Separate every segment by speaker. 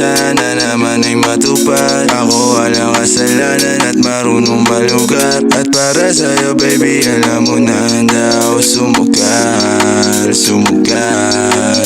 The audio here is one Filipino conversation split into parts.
Speaker 1: sana naman ay matupad. Ako walang kasalanan at marunong malugat. At para sa'yo baby alam mo na handa ako sumugal, sumugal.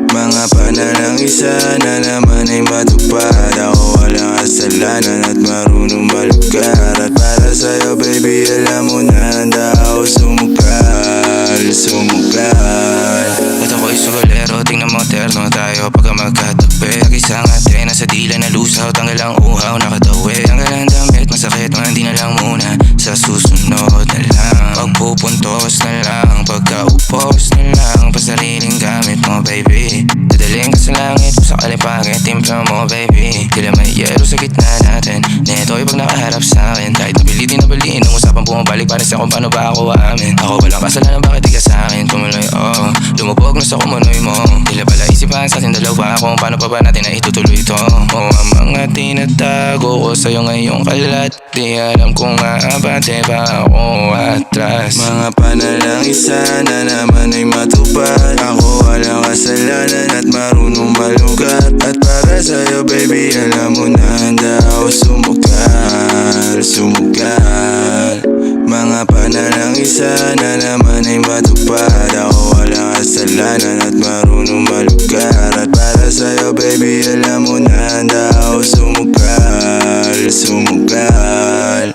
Speaker 1: Mga panalangin sana naman ay matupad. Ako walang kasalanan at marunong malugat. At para sa'yo baby alam mo na handa ako sumugal, sumugal.
Speaker 2: At ako'y sugalero, tingnan mo terno tayo pagka magkatabi. Nag-isang antena sa dila na lusaw, tanggal ang uhaw, nakatawi. Tanggal ang damit, masakit, hindi na lang muna. Sa susunod na lang, pagpupuntos na lang, pagkaupos na lang, pasariling gamit mo baby. Dadaling ka sa langit, sa kalipangit, timpla mo baby. Tila may yero sa gitna natin, neto'y pag nakaharap sa'kin. Kahit napilitin na baliin, ang usapang bumabalik, pares ako paano ba ako aamin. Ako walang kasalanan, bakit di ka sa'kin tumuloy, oh. Lumubog na sa kumunoy mo, tila pala isipan sa ating dalawa kung paano pa ba natin na itutuloy ito. O ang mga tinatago ko sa'yo ngayong kalat, di alam kung aabante ba ako atras.
Speaker 1: Mga panalangin sana naman ay matupad. Ako walang kasalanan at marunong malugat. At para sa'yo baby alam mo na handa ako sumugal, sumugal. Mga panalangin sana naman ay matupad. Ako walang kasalanan at marunong malugat. At para sa'yo baby alam mo na handa ako sumugal, sumugal.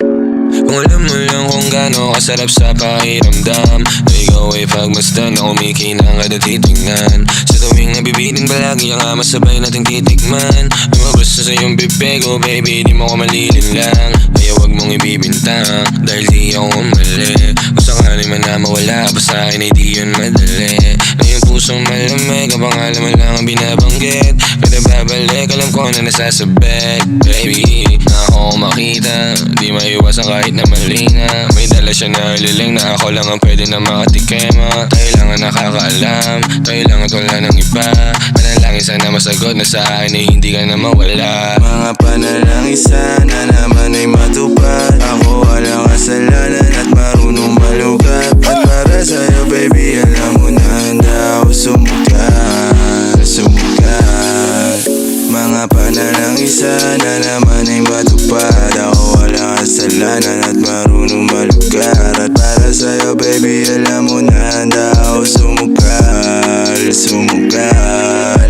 Speaker 2: Kung alam mo lang kung gaano kasarap sa pakiramdam na ikaw ay pagmasdan na kumikinang at titignan. Sa tuwing nabibitin palagi ang masabay nating titikman. Lumabas na sa iyong bibig, oh baby di mo ko malilin lang. Kaya wag mong ibibintang dahil di ako mali. Kung sakali man na mawala pa sa akin ay di yun madali. Na yung pusong malamig, ang pangalan mo lang ang binabanggit. Kada babalik alam ko na nasasabit. Baby, na ako makita, di maiwasan kahit na mali na. May dala siya na liling na ako lang ang pwede na makatikema. Tayo lang ang nakakaalam, tayo lang at wala ng iba. Panalangin sana masagot na sa akin ay hindi ka na mawala.
Speaker 1: Mga panalangin sana naman ay matupad. Ako walang kasalanan at marunong malugat. At para sa'yo baby alam mo na handa ako sumugal, sumugal. Mga panalangin sana naman ay matupad. Ako walang kasalanan at marunong malugat. At para sa'yo baby alam mo na handa ako sumugal, sumugal.